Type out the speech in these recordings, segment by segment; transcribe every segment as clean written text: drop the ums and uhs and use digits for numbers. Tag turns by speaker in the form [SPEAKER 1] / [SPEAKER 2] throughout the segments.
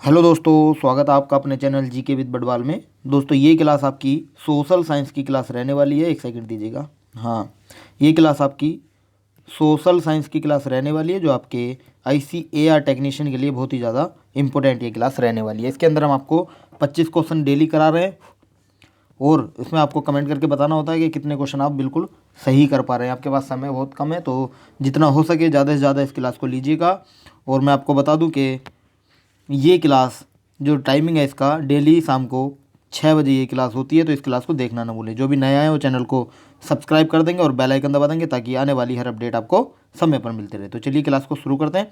[SPEAKER 1] Hello दोस्तों, स्वागत है आपका अपने चैनल जीके विद बडवाल में। दोस्तों ये क्लास आपकी सोशल साइंस की क्लास रहने वाली है। एक सेकंड दीजिएगा। हाँ, ये क्लास आपकी सोशल साइंस की क्लास रहने वाली है, जो आपके ICAR टेक्नीशियन के लिए बहुत ही ज़्यादा इंपॉर्टेंट ये क्लास रहने वाली है। इसके अंदर हम आपको 25 क्वेश्चन डेली करा रहे हैं और इसमें आपको कमेंट करके बताना होता है कि कितने क्वेश्चन आप बिल्कुल सही कर पा रहे हैं। आपके पास समय बहुत कम है, तो जितना हो सके ज़्यादा से ज़्यादा इस क्लास को लीजिएगा। और मैं आपको बता दूं कि ये क्लास जो टाइमिंग है इसका, डेली शाम को 6 बजे ये क्लास होती है, तो इस क्लास को देखना ना भूलें। जो भी नया है वो चैनल को सब्सक्राइब कर देंगे और बेल आइकन दबा देंगे, ताकि आने वाली हर अपडेट आपको समय पर मिलते रहे। तो चलिए क्लास को शुरू करते हैं।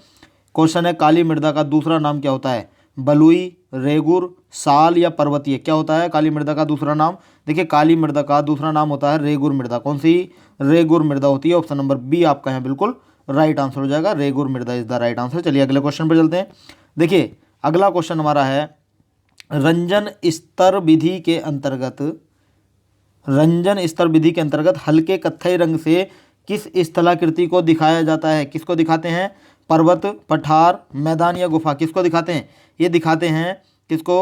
[SPEAKER 1] क्वेश्चन है, काली मृदा का दूसरा नाम क्या होता है? बलुई, रेगुर, साल या पर्वतीय? क्या होता है काली मृदा का दूसरा नाम? देखिए, काली मृदा का दूसरा नाम होता है रेगुर मृदा। कौन सी? रेगुर मृदा होती है। ऑप्शन नंबर बी आपका यहाँ बिल्कुल राइट आंसर हो जाएगा। रेगुर मृदा इज द राइट आंसर। चलिए अगले क्वेश्चन पर चलते हैं। देखिए, अगला क्वेश्चन हमारा है, रंजन स्तर विधि के अंतर्गत, रंजन स्तर विधि के अंतर्गत हल्के कत्थई रंग से किस स्थलाकृति को दिखाया जाता है? किसको दिखाते हैं? पर्वत, पठार, मैदान या गुफा? किसको दिखाते हैं? ये दिखाते हैं किसको?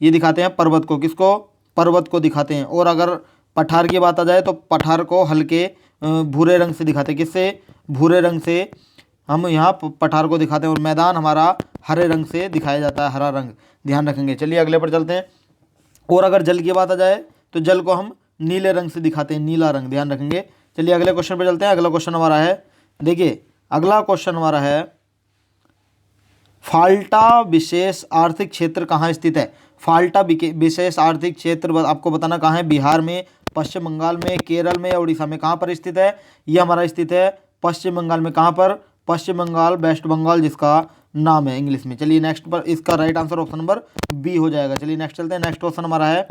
[SPEAKER 1] ये दिखाते हैं पर्वत को। किसको? पर्वत को दिखाते हैं। और अगर पठार की बात आ जाए तो पठार को हल्के भूरे रंग से दिखाते हैं। किससे? भूरे रंग से हम यहाँ पठार को दिखाते हैं। और मैदान हमारा हरे रंग से दिखाया जाता है, हरा रंग, ध्यान रखेंगे। चलिए अगले पर चलते हैं। और अगर जल की बात आ जाए तो जल को हम नीले रंग से दिखाते हैं, नीला रंग, ध्यान रखेंगे। चलिए अगले क्वेश्चन पर चलते हैं। अगला क्वेश्चन हमारा है, देखिए अगला क्वेश्चन हमारा है, फाल्टा विशेष आर्थिक क्षेत्र कहाँ स्थित है? फाल्टा विशेष आर्थिक क्षेत्र आपको बताना कहाँ है? बिहार में, पश्चिम बंगाल में, केरल में या उड़ीसा में? कहाँ पर स्थित है? ये हमारा स्थित है पश्चिम बंगाल में। कहाँ पर? पश्चिम बंगाल, वेस्ट बंगाल जिसका नाम है इंग्लिश में। चलिए नेक्स्ट पर, इसका right answer option number B हो जाएगा। चलिए नेक्स्ट चलते हैं। नेक्स्ट क्वेश्चन हमारा है,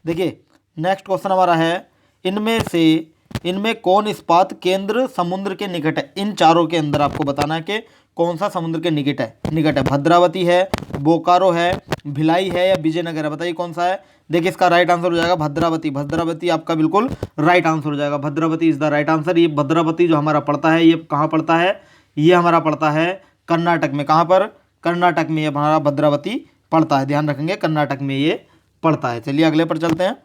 [SPEAKER 1] देखिए नेक्स्ट क्वेश्चन हमारा है, इनमें कौन इस्पात केंद्र समुद्र के निकट है? इन चारों के अंदर आपको बताना है कि कौन सा समुद्र के निकट है। भद्रावती है, बोकारो है, भिलाई है या विजयनगर है? बताइए कौन सा है। देखिए इसका राइट आंसर हो जाएगा भद्रावती। भद्रावती आपका बिल्कुल राइट आंसर हो जाएगा। Bhadravati is the right answer. ये भद्रावती जो हमारा पड़ता है, ये कहाँ पड़ता है? ये हमारा पड़ता है कर्नाटक में। कहाँ पर? कर्नाटक में ये हमारा भद्रावती पड़ता है, ध्यान रखेंगे, कर्नाटक में ये पड़ता है। चलिए अगले पर चलते हैं।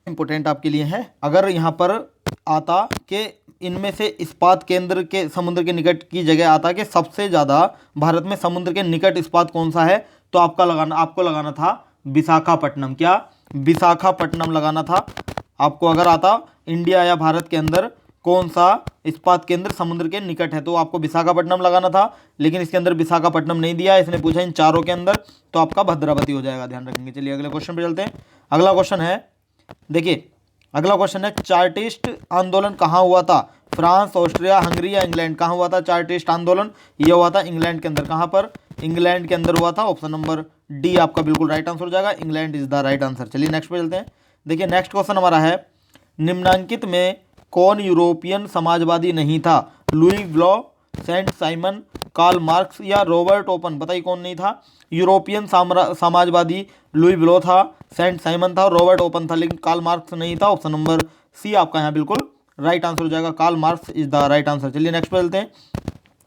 [SPEAKER 1] इंपॉर्टेंट आपके लिए है, अगर यहाँ पर आता कि इनमें से इस्पात केंद्र के समुद्र के निकट की जगह आता कि सबसे ज़्यादा भारत में समुद्र के निकट इस्पात कौन सा है, तो आपको लगाना था विशाखापट्टनम। क्या? विशाखापट्टनम लगाना था आपको। अगर आता इंडिया या भारत के अंदर कौन सा इस्पात केंद्र समुद्र के निकट है, तो आपको विशाखापट्टनम लगाना था। लेकिन इसके अंदर विशाखापट्टनम नहीं दिया, इसने पूछा इन चारों के अंदर, तो आपका भद्रावती हो जाएगा, ध्यान रखेंगे। चलिए अगले क्वेश्चन पे चलते हैं। अगला क्वेश्चन है, देखिए अगला क्वेश्चन है, चार्टिस्ट आंदोलन कहाँ हुआ था? फ्रांस, ऑस्ट्रिया, हंगरी या इंग्लैंड? कहाँ हुआ था चार्टिस्ट आंदोलन? यह हुआ था इंग्लैंड के अंदर। कहाँ पर? इंग्लैंड के अंदर हुआ था। ऑप्शन नंबर डी आपका बिल्कुल राइट आंसर हो जाएगा। England is the right answer. चलिए नेक्स्ट पे चलते हैं। देखिए नेक्स्ट क्वेश्चन हमारा है, निम्नांकित में कौन यूरोपियन समाजवादी नहीं था? Louis Blanc, Saint Simon, Karl Marx या रॉबर्ट ओपन? बताइए कौन नहीं था? यूरोपियन समाजवादी लुई ब्लॉ था, सेंट साइमन था, रॉबर्ट ओपन था, लेकिन कार्ल मार्क्स नहीं था। ऑप्शन नंबर सी आपका यहाँ बिल्कुल राइट आंसर हो जाएगा। Karl Marx is the right answer. चलिए नेक्स्ट पे चलते हैं।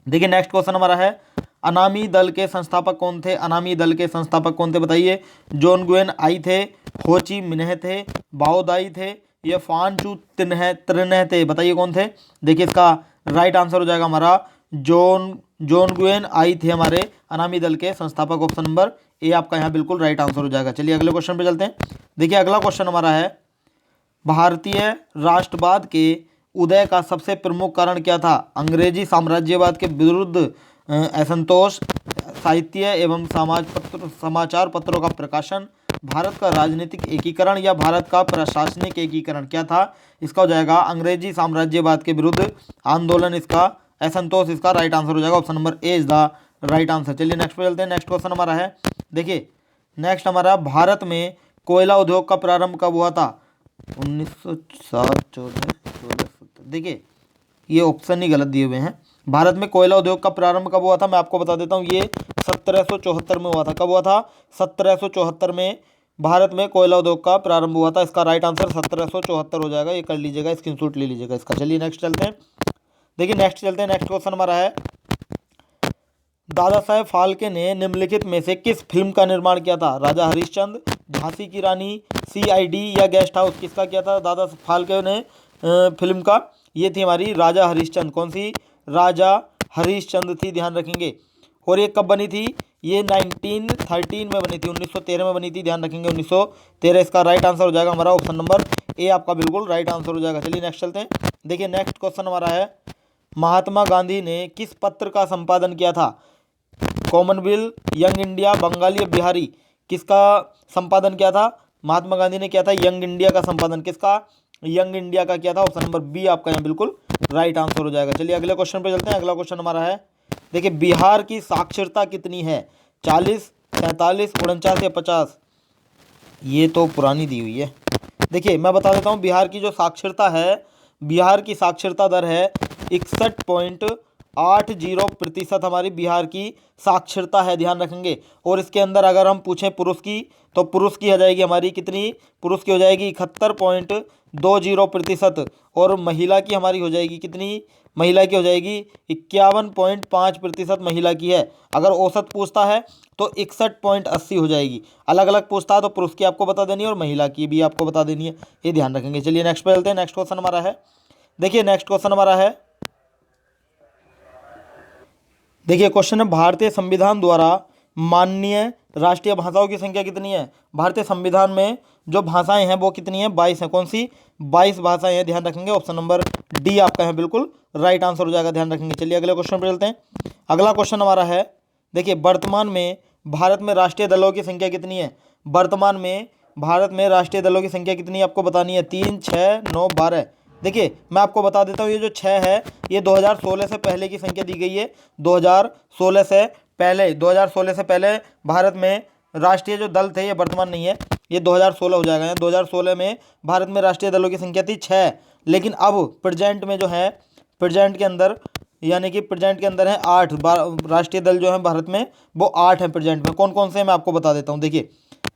[SPEAKER 1] देखिए नेक्स्ट क्वेश्चन हमारा है, अनामी दल के संस्थापक कौन थे? अनामी दल के संस्थापक कौन थे बताइए। जॉन गुएन आई थे, हो ची मिन्ह थे, बाओदाई थे या फानचू त्रिनह थे? बताइए कौन थे। देखिए इसका राइट आंसर हो जाएगा हमारा जॉन गुएन आई थे हमारे अनामी दल के संस्थापक। ऑप्शन नंबर ए आपका यहाँ बिल्कुल राइट आंसर हो जाएगा। चलिए अगले क्वेश्चन पे चलते हैं। देखिए अगला क्वेश्चन हमारा है, भारतीय राष्ट्रवाद के उदय का सबसे प्रमुख कारण क्या था? अंग्रेजी साम्राज्यवाद के विरुद्ध असंतोष, साहित्य एवं समाचार पत्रों का प्रकाशन, भारत का राजनीतिक एकीकरण या भारत का प्रशासनिक एकीकरण? क्या था? इसका हो जाएगा अंग्रेजी साम्राज्यवाद के विरुद्ध आंदोलन, इसका असंतोष इसका राइट आंसर हो जाएगा। Option number A is the right answer. चलिए नेक्स्ट पे चलते हैं। नेक्स्ट क्वेश्चन हमारा है, देखिए नेक्स्ट हमारा, भारत में कोयला उद्योग का प्रारंभ कब हुआ था? 1907, 14, देखिए ये ऑप्शन ही गलत दिए हुए हैं। भारत में कोयला उद्योग का प्रारंभ कब हुआ था? मैं आपको बता देता हूँ, ये 1774 में हुआ था। कब हुआ था? 1774 में भारत में कोयला उद्योग का प्रारंभ हुआ था। इसका राइट आंसर 1774 हो जाएगा। ये कर लीजिएगा, स्क्रीनशॉट ले लीजिएगा इसका। चलिए नेक्स्ट चलते हैं। देखिए नेक्स्ट चलते हैं। नेक्स्ट क्वेश्चन हमारा है, दादा साहेब फाल्के ने निम्नलिखित में से किस फिल्म का निर्माण किया था? राजा हरिश्चंद्र, झांसी की रानी, सीआईडी या गेस्ट हाउस? किसका किया था दादा फाल्के ने फिल्म का? ये थी हमारी राजा हरिश्चंद्र। कौन सी? राजा हरिश्चंद्र थी, ध्यान रखेंगे। और ये कब बनी थी? ये 1913 में बनी थी, 1913 में बनी थी, ध्यान रखेंगे 1913। इसका राइट आंसर हो जाएगा हमारा ऑप्शन नंबर ए, आपका बिल्कुल राइट आंसर हो जाएगा। चलिए नेक्स्ट चलते हैं। देखिए नेक्स्ट क्वेश्चन हमारा है, महात्मा गांधी ने किस पत्र का संपादन किया था? कॉमनवेल्थ, यंग इंडिया, बंगाली या बिहारी? किसका संपादन किया था? महात्मा गांधी ने किया था यंग इंडिया का संपादन। किसका? यंग इंडिया का किया था। ऑप्शन नंबर बी आपका यहाँ बिल्कुल राइट आंसर हो जाएगा। चलिए अगले क्वेश्चन पे चलते हैं। अगला क्वेश्चन हमारा है, देखिए बिहार की साक्षरता कितनी है? 40, 47, 49 या 50? ये तो पुरानी दी हुई है। देखिए मैं बता देता हूँ, बिहार की जो साक्षरता है, बिहार की साक्षरता दर है 61.80% हमारी बिहार की साक्षरता है, ध्यान रखेंगे। और इसके अंदर अगर हम पूछें पुरुष की, तो पुरुष की हो जाएगी हमारी कितनी? पुरुष की हो जाएगी 71.20%। और महिला की हमारी हो जाएगी कितनी? महिला की हो जाएगी 51.5% महिला की है। अगर औसत पूछता है तो 61.80 हो जाएगी। अलग अलग पूछता है तो पुरुष की आपको बता देनी है और महिला की भी आपको बता देनी है, ये ध्यान रखेंगे। चलिए नेक्स्ट पे चलते हैं। नेक्स्ट क्वेश्चन हमारा है, देखिए नेक्स्ट क्वेश्चन हमारा है, देखिए क्वेश्चन है, भारतीय संविधान द्वारा माननीय राष्ट्रीय भाषाओं की संख्या कितनी है? भारतीय संविधान में जो भाषाएं हैं वो कितनी है? 22 हैं। कौन सी? 22 भाषाएं हैं, ध्यान रखेंगे। ऑप्शन नंबर डी आपका है बिल्कुल राइट आंसर हो जाएगा, ध्यान रखेंगे। चलिए अगले क्वेश्चन पर चलते हैं। अगला क्वेश्चन हमारा है, देखिए वर्तमान में भारत में राष्ट्रीय दलों की संख्या कितनी है? वर्तमान में भारत में राष्ट्रीय दलों की संख्या कितनी है आपको बतानी है। 3, 6, 9, 12। देखिए मैं आपको बता देता हूँ, ये जो 6 है ये 2016 से पहले की संख्या दी गई है। 2016 से पहले, 2016 से पहले भारत में राष्ट्रीय जो दल थे, ये वर्तमान नहीं है, ये 2016 हो जाएगा। 2016 में भारत में राष्ट्रीय दलों की संख्या थी 6। लेकिन अब प्रेजेंट में जो है, प्रेजेंट के अंदर, यानी कि प्रेजेंट के अंदर है 8 राष्ट्रीय दल जो है भारत में, वो 8 हैं प्रेजेंट में। कौन कौन से हैं मैं आपको बता देता हूँ। देखिए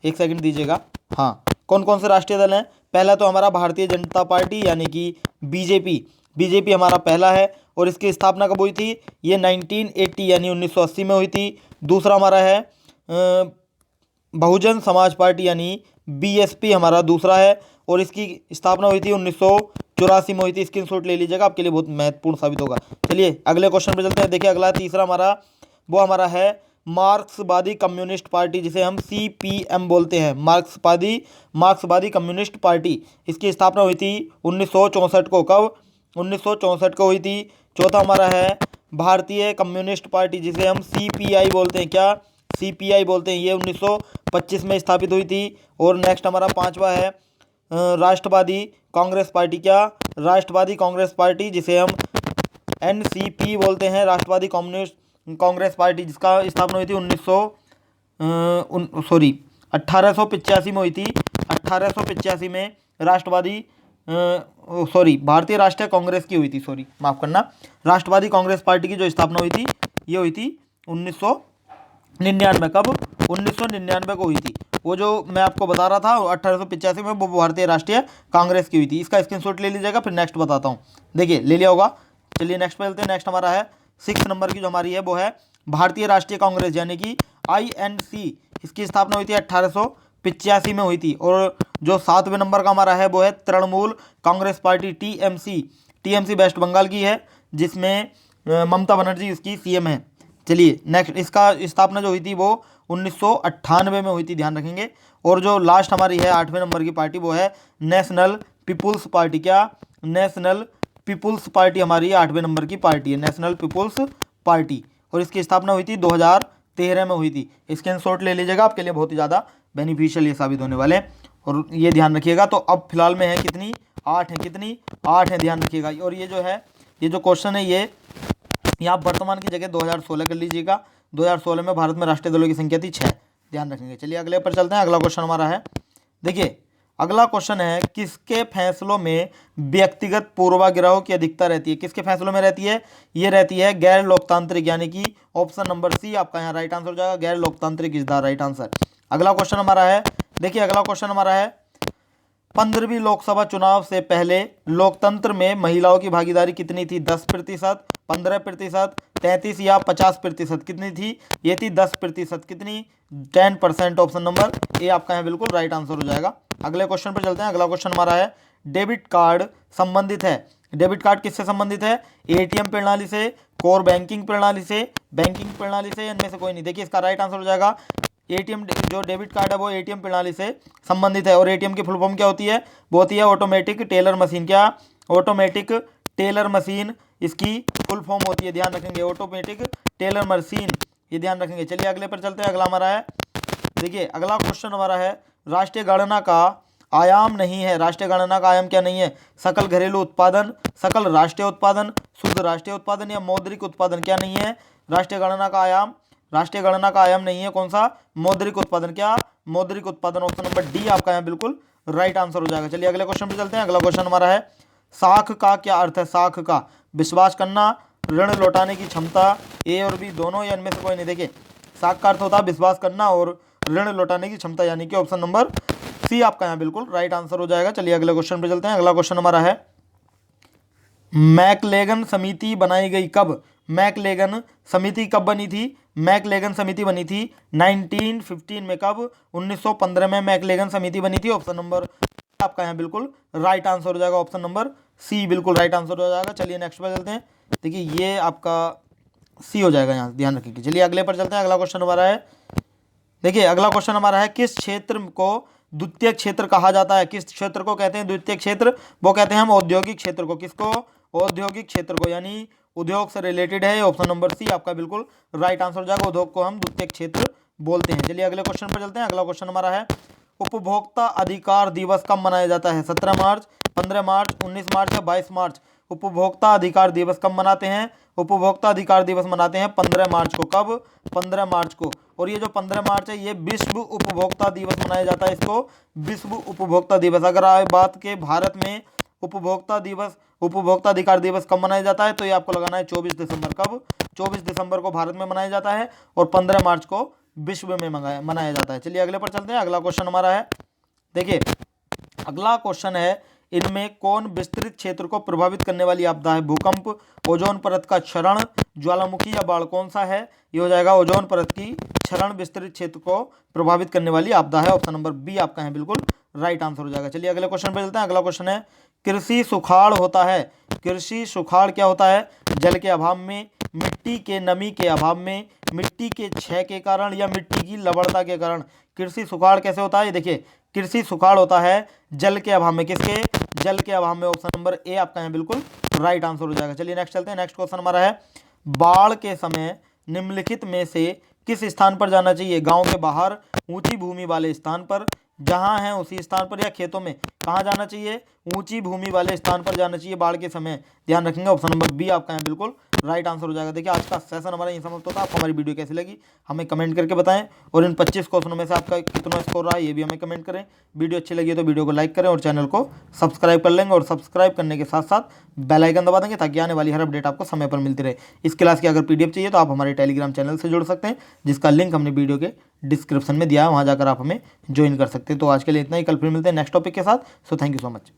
[SPEAKER 1] एक सेकंड दीजिएगा। हाँ, कौन कौन से राष्ट्रीय दल हैं? पहला तो हमारा भारतीय जनता पार्टी यानी कि बीजेपी, बीजेपी हमारा पहला है। और इसकी स्थापना कब हुई थी? ये 1980 यानी 1980 में हुई थी। दूसरा हमारा है बहुजन समाज पार्टी यानी बीएसपी हमारा दूसरा है, और इसकी स्थापना हुई थी 1984 में हुई थी। स्क्रीनशॉट ले लीजिएगा, आपके लिए बहुत महत्वपूर्ण साबित होगा। चलिए अगले क्वेश्चन पे चलते हैं। देखिए अगला तीसरा हमारा, वो हमारा है मार्क्सवादी कम्युनिस्ट पार्टी, जिसे हम सीपीएम बोलते हैं। मार्क्सवादी कम्युनिस्ट पार्टी, इसकी स्थापना हुई थी 1964 को। कब? 1964 को हुई थी। चौथा हमारा है भारतीय कम्युनिस्ट पार्टी, जिसे हम सीपीआई बोलते हैं। क्या? सीपीआई बोलते हैं। ये 1925 में स्थापित हुई थी। और नेक्स्ट हमारा पांचवा है राष्ट्रवादी कांग्रेस पार्टी। क्या? राष्ट्रवादी कांग्रेस पार्टी, जिसे हम एनसीपी बोलते हैं, राष्ट्रवादी कम्युनिस्ट कांग्रेस पार्टी, जिसका स्थापना हुई थी 1885 में हुई थी। 1885 में राष्ट्रवादी भारतीय राष्ट्रीय कांग्रेस की हुई थी, माफ करना, राष्ट्रवादी कांग्रेस पार्टी की जो स्थापना हुई थी ये हुई थी 1999। कब? 1999 को हुई थी। वो जो मैं आपको बता रहा था 1885 में, वो भारतीय राष्ट्रीय कांग्रेस की हुई थी। इसका स्क्रीनशॉट ले लीजिएगा, फिर नेक्स्ट बताता हूँ। देखिए ले लिया होगा। चलिए नेक्स्ट पे चलते हैं। नेक्स्ट हमारा है 6 नंबर की जो हमारी है वो है भारतीय राष्ट्रीय कांग्रेस यानी कि आईएनसी। इसकी स्थापना हुई थी 1885 में हुई थी। और जो 7वें नंबर का हमारा है वो है Trinamool Congress party, TMC West Bengal की है, जिसमें ममता बनर्जी उसकी सीएम है। चलिए नेक्स्ट, इसका स्थापना जो हुई थी वो 1998 में हुई थी, ध्यान रखेंगे। और जो लास्ट हमारी है 8वें नंबर की पार्टी वो है नेशनल पीपुल्स पार्टी। क्या? नेशनल पीपुल्स पार्टी हमारी 8वें नंबर की पार्टी है, नेशनल पीपुल्स पार्टी। और इसकी स्थापना हुई थी 2013 में हुई थी। स्क्रीनशॉट ले लीजिएगा, आपके लिए बहुत ही ज़्यादा बेनिफिशियल ये साबित होने वाले हैं। और ये ध्यान रखिएगा। तो अब फिलहाल में है कितनी? 8 है। कितनी? 8 है, ध्यान रखिएगा। और ये जो है, ये जो क्वेश्चन है ये यहाँ वर्तमान की जगह 2016 कर लीजिएगा। 2016 में भारत में राष्ट्रीय दलों की संख्या थी 6, ध्यान रखेंगे। चलिए अगले पर चलते हैं। अगला क्वेश्चन हमारा है, देखिए अगला क्वेश्चन है, किसके फैसलों में व्यक्तिगत पूर्वाग्रहों की अधिकता रहती है? किसके फैसलों में रहती है? ये रहती है गैर लोकतांत्रिक, यानी कि ऑप्शन नंबर सी आपका यहाँ राइट आंसर हो जाएगा। गैर लोकतांत्रिक इज द राइट आंसर। अगला क्वेश्चन हमारा है, देखिए अगला क्वेश्चन हमारा है, 15वीं लोकसभा चुनाव से पहले लोकतंत्र में महिलाओं की भागीदारी कितनी थी? 10%, 15%, 33 या 50%, कितनी थी? ये थी 10%, कितनी? 10%। ऑप्शन नंबर ए आपका यहाँ बिल्कुल राइट आंसर हो जाएगा। अगले क्वेश्चन पर चलते हैं। अगला क्वेश्चन हमारा है डेबिट कार्ड संबंधित है। डेबिट कार्ड किससे संबंधित है? एटीएम प्रणाली से, कोर बैंकिंग प्रणाली से, बैंकिंग प्रणाली से, इनमें से कोई नहीं। देखिए इसका राइट आंसर हो जाएगा एटीएम। जो डेबिट कार्ड है वो एटीएम प्रणाली से संबंधित है। और एटीएम की फुल फॉर्म क्या होती है? वो होती है ऑटोमेटिक टेलर मशीन। क्या? ऑटोमेटिक टेलर मशीन इसकी फुल फॉर्म होती है, ध्यान रखेंगे, ऑटोमेटिक टेलर मशीन, ये ध्यान रखेंगे। चलिए अगले पर चलते हैं। अगला हमारा है, देखिए अगला क्वेश्चन हमारा है राष्ट्रीय गणना का आयाम नहीं है। राष्ट्रीय गणना का आयाम क्या नहीं है? सकल घरेलू उत्पादन, सकल राष्ट्रीय उत्पादन, शुद्ध राष्ट्रीय उत्पादन या मौद्रिक उत्पादन। क्या नहीं है? राष्ट्रीय गणना का आयाम, राष्ट्रीय गणना का आयाम नहीं है। कौन सा? मौद्रिक उत्पादन। क्या? मौद्रिक उत्पादन। ऑप्शन नंबर डी आपका यहाँ बिल्कुल राइट आंसर हो जाएगा। चलिए अगले क्वेश्चन पे चलते हैं। अगला क्वेश्चन हमारा है साख का क्या अर्थ है? साख का विश्वास करना, ऋण लौटाने की क्षमता, ए और बी दोनों या इनमें से कोई नहीं। देखिए साख का अर्थ होता है विश्वास करना और ऋण लौटाने की क्षमता, यानी कि ऑप्शन नंबर सी आपका यहाँ बिल्कुल राइट आंसर हो जाएगा। चलिए अगले क्वेश्चन पे चलते हैं। अगला क्वेश्चन हमारा है मैकलेगन समिति बनाई गई कब? मैकलेगन समिति कब बनी थी? मैकलेगन समिति बनी थी 1915 में। कब? 1915 में मैकलेगन समिति बनी थी। ऑप्शन नंबर आपका यहाँ बिल्कुल राइट आंसर हो जाएगा। ऑप्शन नंबर सी बिल्कुल राइट आंसर हो जाएगा। चलिए नेक्स्ट पर चलते हैं। देखिए ये आपका सी हो जाएगा, यहाँ ध्यान रखिए। चलिए अगले पर चलते हैं। अगला क्वेश्चन हमारा है, देखिए अगला क्वेश्चन हमारा है किस क्षेत्र को द्वितीय क्षेत्र कहा जाता है? किस क्षेत्र को कहते हैं द्वितीय क्षेत्र? वो कहते हैं हम औद्योगिक क्षेत्र को। किसको? औद्योगिक क्षेत्र को, यानी उद्योग से रिलेटेड है। ऑप्शन नंबर सी आपका बिल्कुल राइट आंसर हो जाएगा। उद्योग को हम द्वितीय क्षेत्र बोलते हैं। चलिए अगले क्वेश्चन पर चलते हैं। अगला क्वेश्चन हमारा है उपभोक्ता अधिकार दिवस कब मनाया जाता है? 17 मार्च, 15 मार्च, 19 मार्च या 22 मार्च? उपभोक्ता अधिकार दिवस कब मनाते हैं? उपभोक्ता अधिकार दिवस मनाते हैं 15 मार्च को। कब? 15 मार्च को। और ये जो 15 मार्च है ये विश्व उपभोक्ता दिवस मनाया जाता है। इसको विश्व उपभोक्ता दिवस। अगर आए बात के भारत में उपभोक्ता दिवस, उपभोक्ता अधिकार दिवस कब मनाया जाता है, तो ये आपको लगाना है 24 दिसंबर। कब? 24 दिसंबर को भारत में मनाया जाता है और 15 मार्च को विश्व में मनाया जाता है। चलिए अगले पर चलते हैं। अगला क्वेश्चन हमारा है, देखिए अगला क्वेश्चन है इनमें कौन विस्तृत क्षेत्र को प्रभावित करने वाली आपदा है? भूकंप, ओजोन परत का क्षरण, ज्वालामुखी या बाढ़? कौन सा है? ये हो जाएगा ओजोन परत की क्षरण विस्तृत क्षेत्र को प्रभावित करने वाली आपदा है। ऑप्शन नंबर बी आपका है बिल्कुल राइट आंसर हो जाएगा। चलिए अगले क्वेश्चन पे चलते हैं। अगला क्वेश्चन है कृषि सुखाड़ होता है। कृषि सुखाड़ क्या होता है? जल के अभाव में, मिट्टी के नमी के अभाव में, मिट्टी के क्षय के कारण या मिट्टी की लवणता के कारण? कृषि सुखाड़ कैसे होता है? ये देखिए कृषि सुखाड़ होता है जल के अभाव में। किसके? जल के अभाव में। ऑप्शन नंबर ए आपका है बिल्कुल राइट आंसर हो जाएगा। चलिए नेक्स्ट चलते हैं। नेक्स्ट क्वेश्चन हमारा है बाढ़ के समय निम्नलिखित में से किस स्थान पर जाना चाहिए? गांव के बाहर, ऊंची भूमि वाले स्थान पर, जहां है उसी स्थान पर, या खेतों में? कहाँ जाना चाहिए? ऊंची भूमि वाले स्थान पर जाना चाहिए बाढ़ के समय, ध्यान रखेंगे। ऑप्शन नंबर बी आपका है बिल्कुल राइट आंसर हो जाएगा। देखिए आज का सेशन हमारा यहीं समाप्त होता है। आपको हमारी वीडियो कैसी लगी हमें कमेंट करके बताएं, और इन 25 क्वेश्चनों में से आपका कितना स्कोर रहा है ये भी हमें कमेंट करें। वीडियो अच्छी लगी है तो वीडियो को लाइक करें और चैनल को सब्सक्राइब कर लेंगे, और सब्सक्राइब करने के साथ साथ बेल आइकन दबा देंगे ताकि आने वाली हर अपडेट आपको समय पर मिलती रहे। इस क्लास की अगर पीडीएफ चाहिए तो आप हमारे टेलीग्राम चैनल से जुड़ सकते हैं, जिसका लिंक हमने वीडियो के डिस्क्रिप्शन में दिया है, वहाँ जाकर आप हमें ज्वाइन कर सकते हैं। तो आज के लिए इतना ही, कल फिर मिलते हैं नेक्स्ट टॉपिक के साथ। So thank you so much.